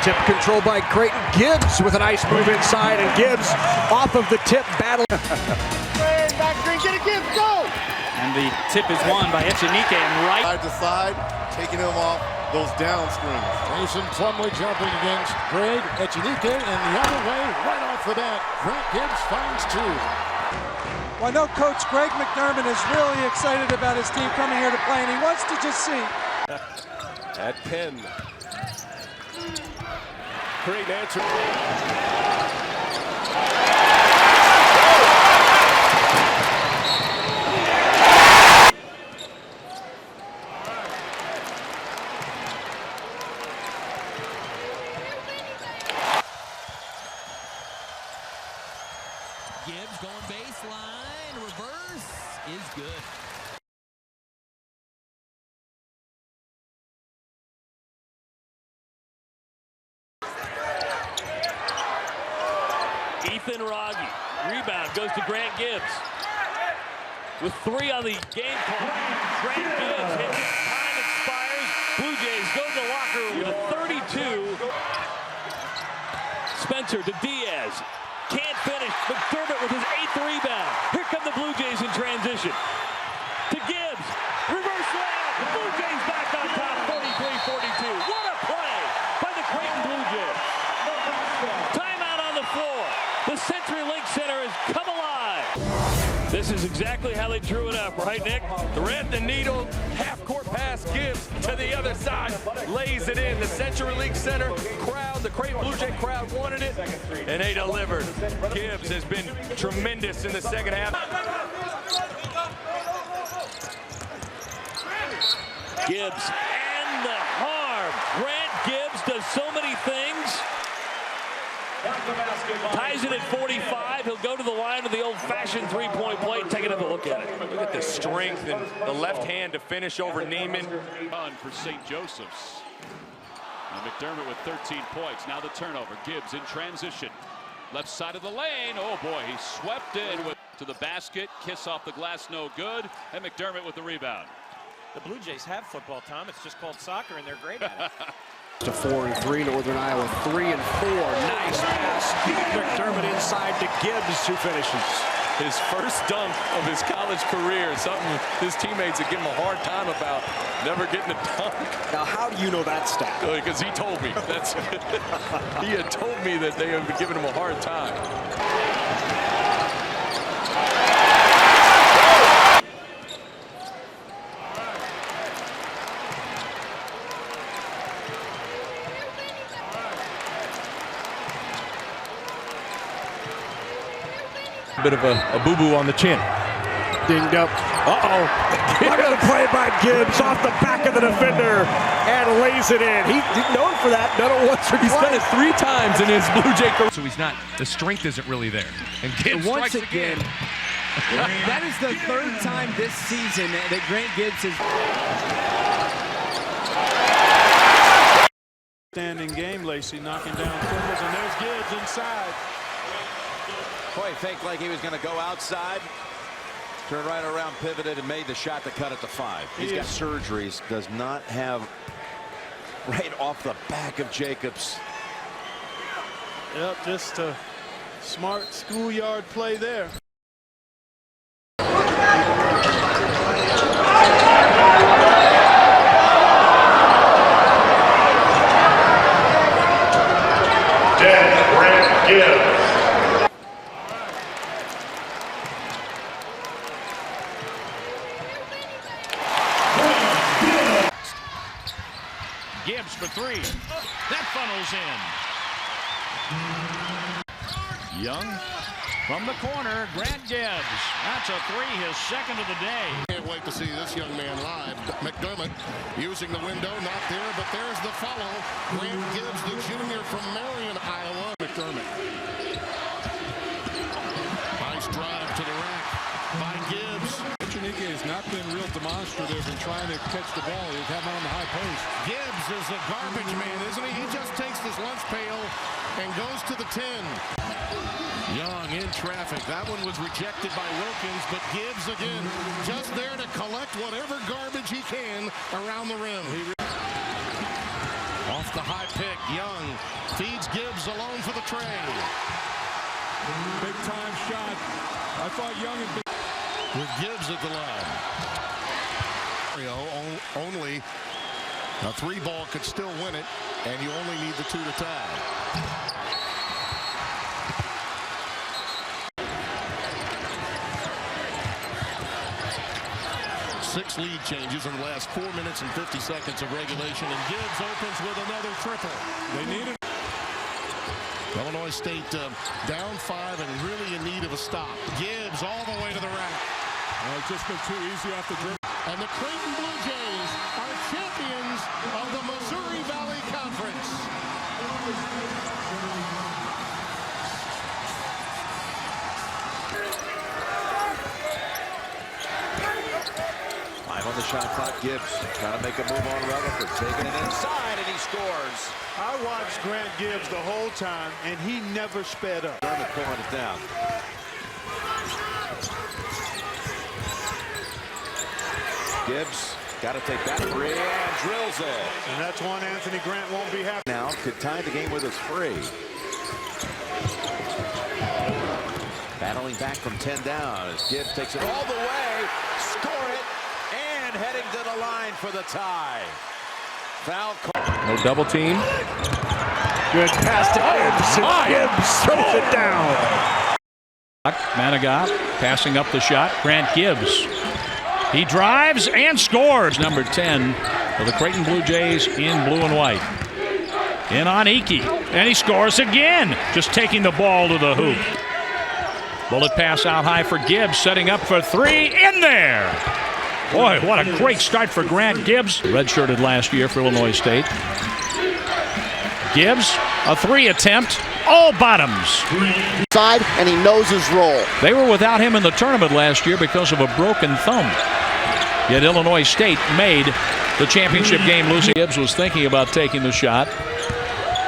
Tip controlled by Creighton. Gibbs with a nice move inside, and Gibbs off of the tip battle. Back screen, get it, Gibbs, go! And the tip is won by Echenike and right. Side to side, taking him off those down screens. Jason Plumlee jumping against Greg Echenike, and the other way, right off the bat, Grant Gibbs finds two. Well, I know Coach Greg McDermott is really excited about his team coming here to play, and he wants to just see. At Penn. Great answer. Gibbs going baseline, reverse is good. Ethan Rogge, rebound, goes to Grant Gibbs. With 3 on the game clock, Grant Gibbs hits, time expires. Bluejays go to the locker room with a 32. Spencer to Diaz, can't finish. McDermott with his 8th rebound. Here come the Bluejays in transition. To Gibbs, reverse layup. The Bluejays back on top, 43-42. What a play by the Creighton Bluejays. Timeout on the floor. The CenturyLink Center has come alive. This is exactly how they drew it up, right, Nick? Thread the needle, half-court pass, Gibbs to the other side, lays it in. The CenturyLink Center crowd, the Creighton Blue Jay crowd wanted it, and they delivered. Gibbs has been tremendous in the second half. Gibbs and the harm. Grant Gibbs does so many things. Ties it at 45. He'll go to the line of the old-fashioned three-point play. Take another look at it. Look at the strength and the left hand to finish over Neiman. On for St. Joseph's. And McDermott with 13 points. Now the turnover. Gibbs in transition. Left side of the lane. Oh boy, he swept in to the basket. Kiss off the glass, no good. And McDermott with the rebound. The Blue Jays have football, Tom. It's just called soccer, and they're great at it. To 4-3, Northern Iowa 3-4. Nice pass. McDermott inside to Gibbs, who finishes. His first dunk of his college career, something his teammates would give him a hard time about, never getting a dunk. Now, how do you know that stat? Because he told me. He had told me that they had been giving him a hard time. Bit of a boo-boo on the chin. Dinged up. Uh-oh. Look at the play by Gibbs off the back of the defender and lays it in. He's known for that. Done it once or twice. He's done it 3 times in his Blue Jay career. So he's not, the strength isn't really there. And Gibbs Once strikes again, that is the 3rd time this season that Grant Gibbs has. Standing game, Lacey knocking down triples, and there's Gibbs inside. Boy, faked like he was going to go outside. Turned right around, pivoted, and made the shot to cut it to 5. He's got surgeries, does not have right off the back of Jacobs. Yep, just a smart schoolyard play there. Grant Gibbs. Gibbs for 3. That funnels in. Young from the corner. Grant Gibbs. That's a 3, his 2nd of the day. Can't wait to see this young man live. McDermott using the window, not there, but there's the follow. Grant Gibbs, the junior from Marion, Iowa. McDermott. Nice drive to the rack by Gibbs. Echenike has not been real demonstrative in trying to catch the ball. He's having on the high post. Gibbs is a garbage man, isn't he? He just takes this lunch pail and goes to the 10. Young in traffic. That one was rejected by Wilkins, but Gibbs again just there to collect whatever garbage he can around the rim. Off off the high pick. Young feeds Gibbs alone for the tray. Big time shot. I thought Young had been. With Gibbs at the line. Only a 3-ball could still win it, and you only need the 2 to tie. Six lead changes in the last 4 minutes and 50 seconds of regulation, and Gibbs opens with another triple. They needed. Illinois State down 5 and really in need of a stop. Gibbs all the way to the rack. It's just been too easy off the dribble. And the Creighton Bluejays are champions of the Missouri Valley Conference. 5 on the shot clock. Gibbs trying to make a move on Rutherford, taking it inside, and he scores. I watched Grant Gibbs the whole time, and he never sped up. Dermott pulling it down. Gibbs got to take that free and drills it. And that's one Anthony Grant won't be happy. Now could tie the game with his free. Battling back from 10 down as Gibbs takes it all the way, score it, and heading to the line for the tie. Foul call. No double team. Good pass to Gibbs. Gibbs throws it down. Manigat passing up the shot. Grant Gibbs. He drives and scores. Number 10 for the Creighton Bluejays in blue and white. In on Iki. And he scores again. Just taking the ball to the hoop. Bullet pass out high for Gibbs. Setting up for 3. In there. Boy, what a great start for Grant Gibbs. Redshirted last year for Illinois State. Gibbs, a 3 attempt. All bottoms. Side, and he knows his role. They were without him in the tournament last year because of a broken thumb. Yet Illinois State made the championship game losing. Gibbs was thinking about taking the shot.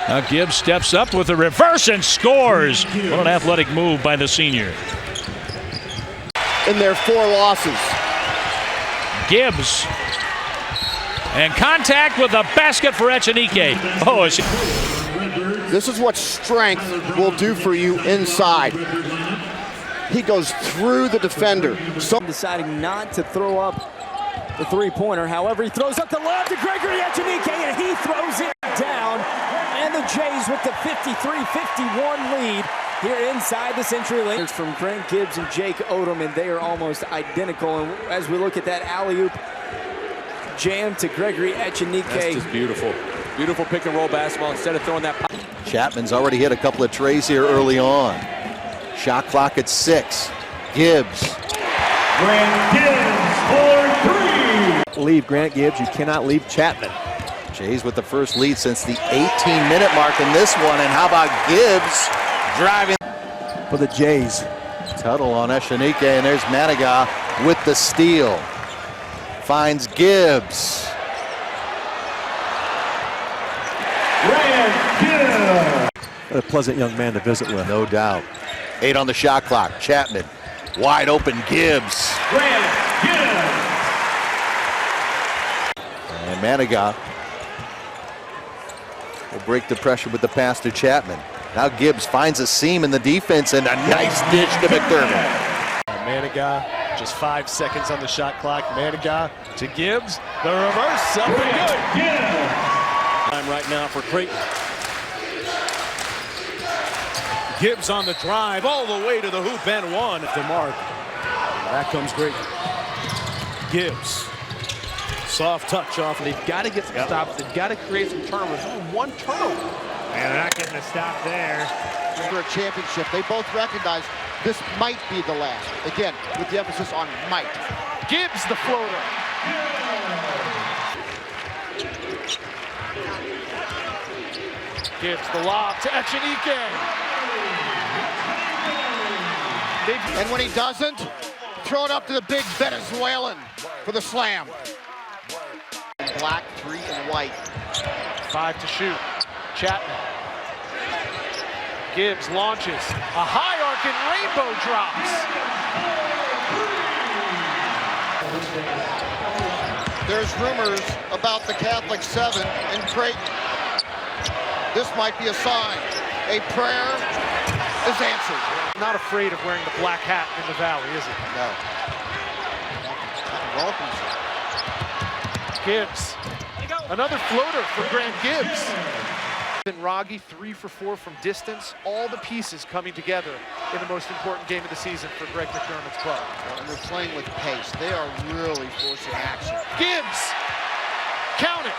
Now Gibbs steps up with a reverse and scores. What an athletic move by the senior. In their 4 losses. Gibbs. And contact with the basket for Echenike. Oh, this is what strength will do for you inside. He goes through the defender. Deciding not to throw up the 3-pointer. However, he throws up the lob to Gregory Echenike, and he throws it down. And the Jays with the 53-51 lead here inside the Century Link. From Grant Gibbs and Jake Odom, and they are almost identical. And as we look at that alley-oop jam to Gregory Echenike. That's just beautiful. Beautiful pick and roll basketball instead of throwing that. Chapman's already hit a couple of trays here early on. Shot clock at 6. Gibbs. Grant Gibbs for 3. Leave Grant Gibbs. You cannot leave Chapman. Jays with the first lead since the 18-minute mark in this one. And how about Gibbs driving for the Jays? Tuttle on Echenike, and there's Manigat with the steal. Finds Gibbs. What a pleasant young man to visit with. No doubt. 8 on the shot clock. Chapman. Wide open Gibbs. And Manigat will break the pressure with the pass to Chapman. Now Gibbs finds a seam in the defense and a nice dish to McDermott. Manigat, just 5 seconds on the shot clock. Manigat to Gibbs. The reverse, something good. Time right now for Creighton. Gibbs on the drive all the way to the hoop and 1 at the mark. Back comes Creighton. Gibbs. Soft touch off. They've got to get some stops. They've got to create some turnovers. Only 1 turnover. And they're not getting a stop there. For a championship, they both recognize this might be the last. Again, with the emphasis on might. Gibbs the floater. Gibbs the lob to Echenike. And when he doesn't, throw it up to the big Venezuelan for the slam. Black, 3 and white. 5 to shoot. Chapman. Gibbs launches. A high arcing rainbow drops. There's rumors about the Catholic 7 in Creighton. This might be a sign. A prayer is answered. Not afraid of wearing the black hat in the Valley, is he? No. Welcome. Gibbs. Another floater for Grant Gibbs. And Rogge 3 for 4 from distance. All the pieces coming together in the most important game of the season for Greg McDermott's club. And they're playing with pace. They are really forcing action. Gibbs! Count it!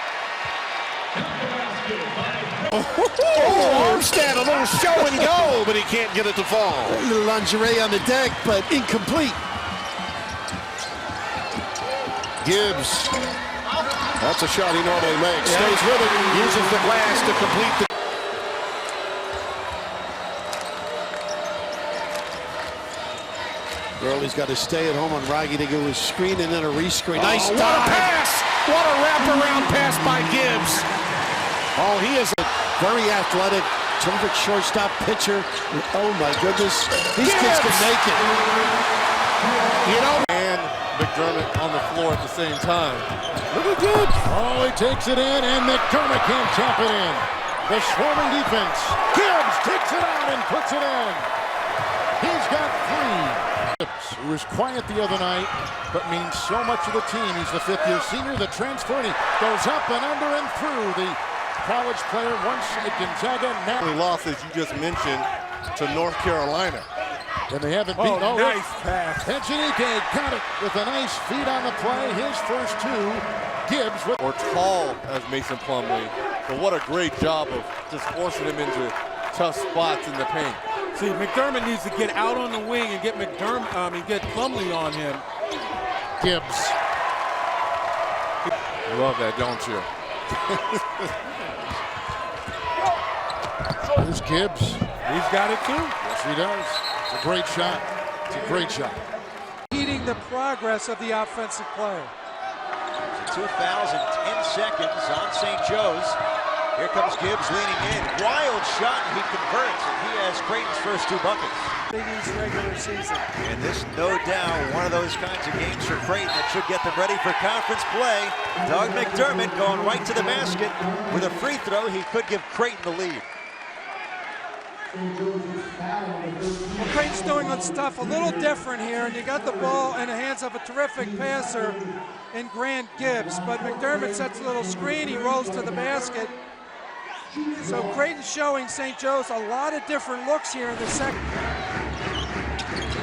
Armstead, a little show and go, but he can't get it to fall. A little lingerie on the deck, but incomplete. Gibbs. That's a shot he normally makes. Yeah. Stays with it, uses the glass to complete the... Gurley's got to stay at home on Rogge to go his screen and then a rescreen. Nice what a pass! What a wraparound pass by Gibbs. Oh, he is a very athletic, terrific shortstop pitcher. Oh my goodness, these kids can make it. You know, and McDermott on the floor at the same time. Look at Gibbs. Oh, he takes it in, and McDermott can't tap it in. The swarming defense. Gibbs takes it out and puts it in. He's got 3. Gibbs, who was quiet the other night, but means so much to the team. He's the 5th-year senior, the transfer, and he goes up and under and through. The college player once at Gonzaga, now they lost, as you just mentioned, to North Carolina. And they haven't beaten. Oh, nice pass. Echenike got it with a nice feed on the play. His first 2. Gibbs with or tall as Mason Plumlee, but what a great job of just forcing him into tough spots in the paint. See, McDermott needs to get out on the wing and get get Plumlee on him. Gibbs. You love that, don't you? Here's Gibbs. He's got it too. Yes, he does. It's a great shot. It's a great shot. Impeding the progress of the offensive play. 2 fouls in 10 seconds on St. Joe's. Here comes Gibbs leaning in. Wild shot, and he converts, and he has Creighton's first 2 buckets. Big East regular season. And this, no doubt, one of those kinds of games for Creighton that should get them ready for conference play. Doug McDermott going right to the basket. With a free throw, he could give Creighton the lead. Well, Creighton's doing stuff a little different here, and you got the ball in the hands of a terrific passer in Grant Gibbs, but McDermott sets a little screen, he rolls to the basket. So Creighton's showing St. Joe's a lot of different looks here in the second.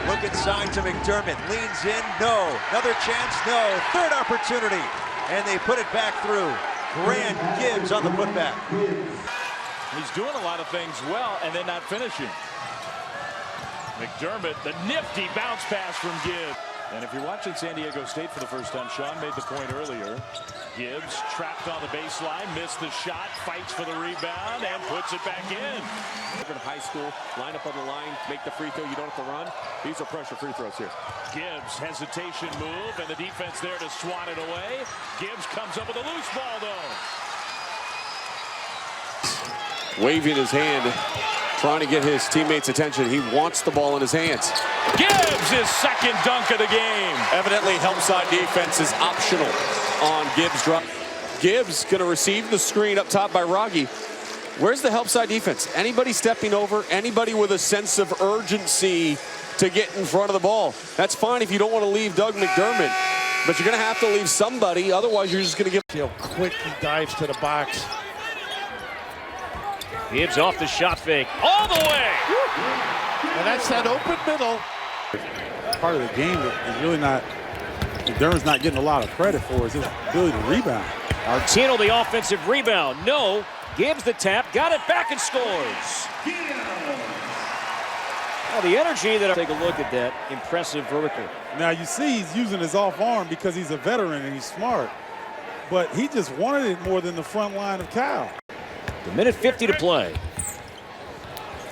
Look inside to McDermott, leans in, no. Another chance, no. Third opportunity, and they put it back through. Grant Gibbs on the putback. He's doing a lot of things well and then not finishing. McDermott, the nifty bounce pass from Gibbs. And if you're watching San Diego State for the first time, Sean made the point earlier. Gibbs trapped on the baseline, missed the shot, fights for the rebound, and puts it back in. In high school, line up on the line, make the free throw, you don't have to run. These are pressure free throws here. Gibbs, hesitation move, and the defense there to swat it away. Gibbs comes up with a loose ball, though. Waving his hand, trying to get his teammates' attention. He wants the ball in his hands. Gibbs, his second dunk of the game. Evidently, help side defense is optional on Gibbs' drop. Gibbs going to receive the screen up top by Rogge. Where's the help side defense? Anybody stepping over? Anybody with a sense of urgency to get in front of the ball? That's fine if you don't want to leave Doug McDermott, but you're going to have to leave somebody. Otherwise, you're just going to give. He'll quickly dives to the box. Gibbs off the shot fake, all the way! And that's that open middle. Part of the game that is really not, McDermott's not getting a lot of credit for is his ability to rebound. Artino the offensive rebound, no. Gibbs the tap, got it back and scores. Well, the energy that take a look at that impressive vertical. Now you see he's using his off arm because he's a veteran and he's smart, but he just wanted it more than the front line of Cal. The minute 50 to play.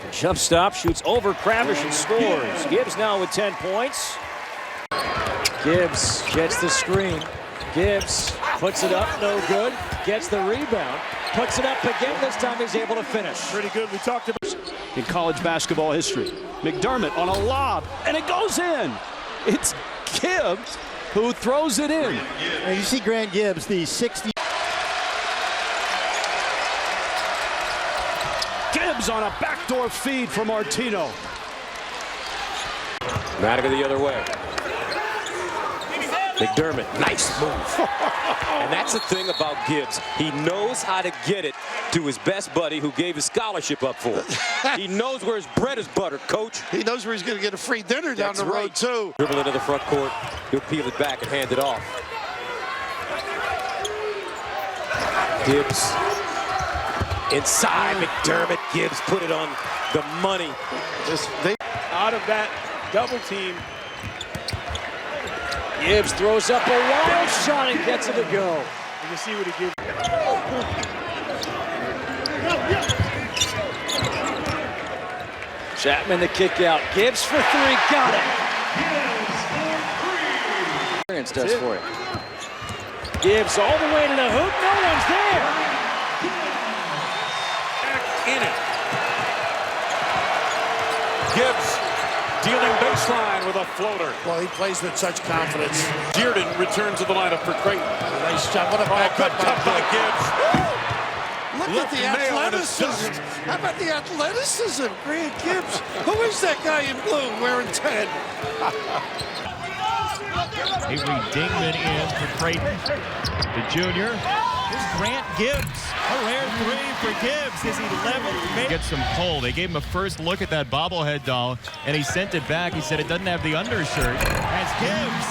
The jump stop, shoots over Kravish and scores. Gibbs now with 10 points. Gibbs gets the screen. Gibbs puts it up, no good. Gets the rebound. Puts it up again. This time he's able to finish. Pretty good. We talked about in college basketball history. McDermott on a lob, and it goes in. It's Gibbs who throws it in. And you see Grant Gibbs, the 60. Gibbs on a backdoor feed for Martino. Madigan the other way. McDermott, nice move. And that's the thing about Gibbs. He knows how to get it to his best buddy who gave his scholarship up for him. He knows where his bread is buttered, coach. He knows where he's going to get a free dinner down the road, too. Dribble into the front court. He'll peel it back and hand it off. Gibbs inside. McDermott. Gibbs put it on the money. Out of that double team. Gibbs throws up a wild shot and gets it to go. You can see what he gives. Chapman the kick out. Gibbs for three. Got it. Experience does for it. Gibbs all the way to the hoop. No one's there. In it. Gibbs dealing baseline with a floater. Well, he plays with such confidence. Dearden returns to the lineup for Creighton. Nice job. What a back good cut by Gibbs. Look at the athleticism. How about the athleticism? Grant Gibbs. Who is that guy in blue wearing 10? Avery Dingman in for Creighton. The junior. Here's Grant Gibbs. A rare three for Gibbs. His 11th. Get some pull. They gave him a first look at that bobblehead doll, and he sent it back. He said it doesn't have the undershirt. As Gibbs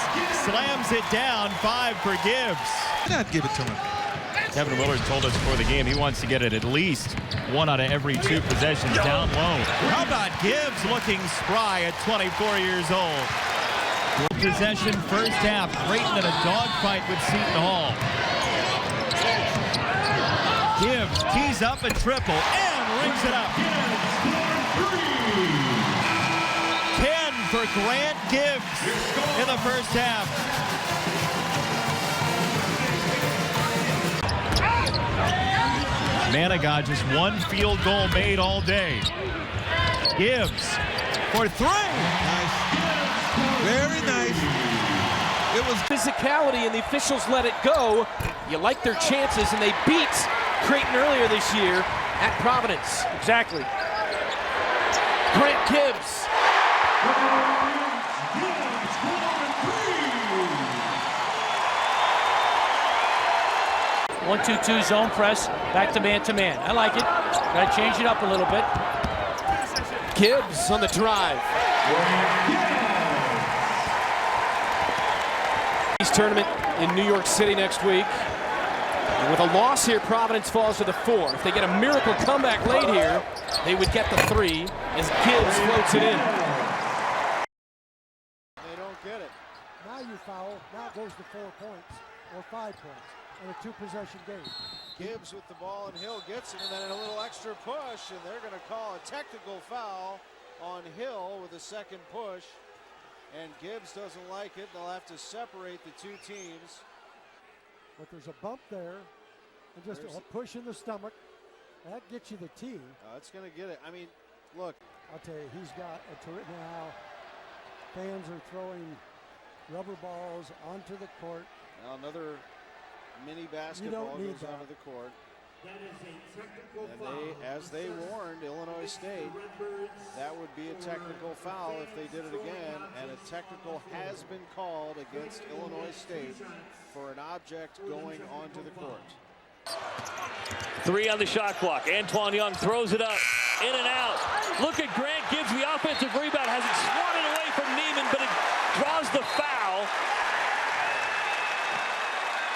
slams it down, 5 for Gibbs. Why not give it to him? Kevin Willard told us before the game he wants to get it at least 1 out of every 2 possessions down low. How about Gibbs looking spry at 24 years old? Possession first half. Creighton in a dogfight with Seton Hall. Gibbs tees up a triple and rings it up. 10 for Grant Gibbs in the first half. Manigat just 1 field goal made all day. Gibbs for 3. Nice. Very nice. It was physicality, and the officials let it go. You like their chances, and they beat Creighton earlier this year at Providence. Exactly. Grant Gibbs. 1-2-2 zone press, back to man-to-man. I like it. Got to change it up a little bit. Gibbs on the drive. Tournament in New York City next week. And with a loss here, Providence falls to the 4. If they get a miracle comeback late here, they would get the 3 as Gibbs floats it in. They don't get it. Now you foul. Now it goes to 4 points or 5 points in a 2-possession game. Gibbs with the ball, and Hill gets it, and then a little extra push, and they're going to call a technical foul on Hill with a second push. And Gibbs doesn't like it. They'll have to separate the 2 teams. But there's a bump there, and just a push in the stomach. That gets you the tee. It's going to get it. I mean, look. I'll tell you, he's got a terrific. Now, fans are throwing rubber balls onto the court. Now another mini basketball goes onto the court. And as they warned Illinois State, that would be a technical foul if they did it again, and a technical has been called against Illinois State for an object going onto the court. 3 on the shot clock. Antoine Young throws it up, in and out. Look at Grant Gibbs, the offensive rebound, has it swatted away from Neiman, but it draws the foul.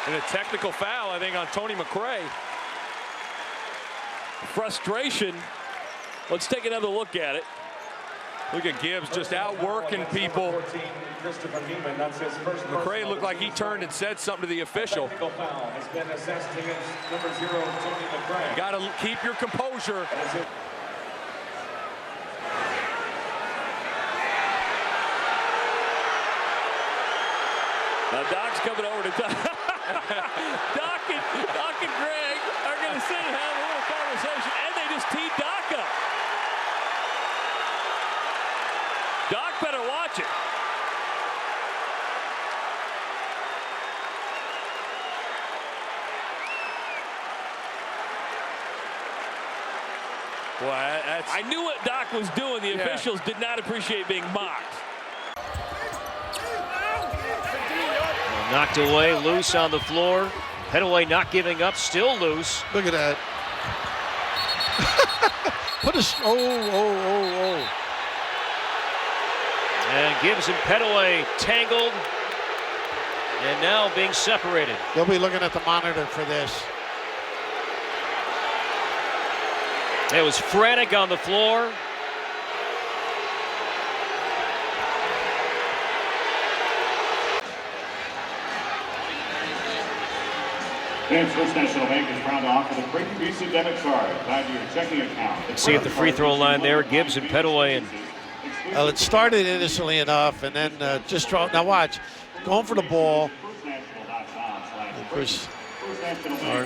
And a technical foul, I think, on Tony McRae. Frustration. Let's take another look at it. Look at Gibbs just outworking people. McRae looked like he turned and said something to the official. You got to keep your composure. Now Doc's coming over to Doc. Doc and Greg are going to sit and have a little conversation, and they just teed Doc up. Doc better watch it. Boy, I knew what Doc was doing. The officials did not appreciate being mocked. Knocked away, loose on the floor. Pettaway not giving up, still loose. Look at that. Put a, oh. And Gibbs and Pettaway tangled. And now being separated. They'll be looking at the monitor for this. It was frantic on the floor. First National Bank is proud to offer the Creighton Visa debit card tied to your checking account. See at the free throw line there, Gibbs and Pettaway. And well, it started innocently enough, and then just draw. Now watch, going for the ball. Of course, our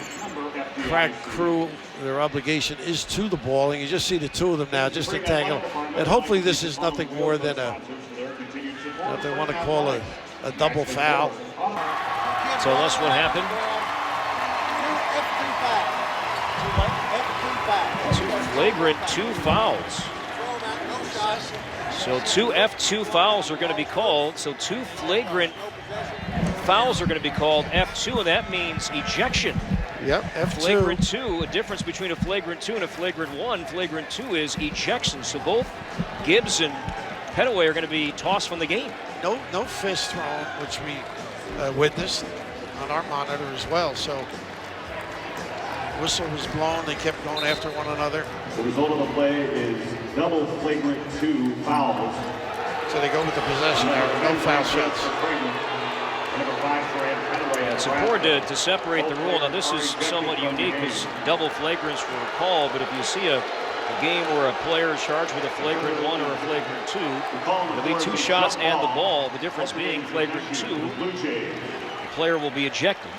crack crew, their obligation is to the ball, and you just see the two of them now just entangled. And hopefully this is nothing more than what they want to call a double foul. So that's what happened. Flagrant 2 fouls. So 2 F2 fouls are going to be called. So 2 flagrant fouls are going to be called F2, and that means ejection. Yep, F2. Flagrant 2, a difference between a flagrant 2 and a flagrant 1. Flagrant 2 is ejection. So both Gibbs and Pettaway are going to be tossed from the game. No fist thrown, which we witnessed on our monitor as well. So whistle was blown. They kept going after one another. The result of the play is double flagrant 2 fouls. So they go with the possession there. No foul shots. It's important to separate the rule. Now this is somewhat unique because double flagrants were called, but if you see a game where a player is charged with a flagrant 1 or a flagrant 2, it'll be 2 shots and the ball. The difference being flagrant 2, the player will be ejected.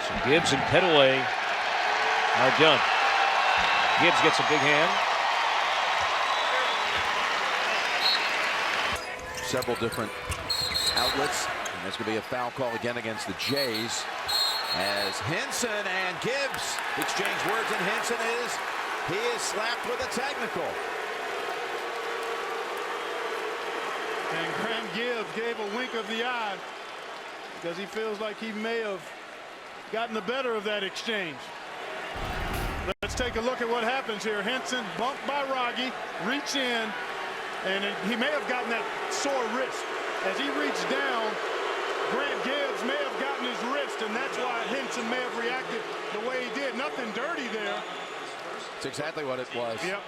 So Gibbs and Pettaway are done. Gibbs gets a big hand. Several different outlets. And there's going to be a foul call again against the Jays. As Henson and Gibbs exchange words, and Henson he is slapped with a technical. And Grant Gibbs gave a wink of the eye because he feels like he may have gotten the better of that exchange. Let's take a look at what happens here. Henson bumped by Rogge, reach in, and he may have gotten that sore wrist. As he reached down, Grant Gibbs may have gotten his wrist, and that's why Henson may have reacted the way he did. Nothing dirty there. That's exactly what it was. Yep.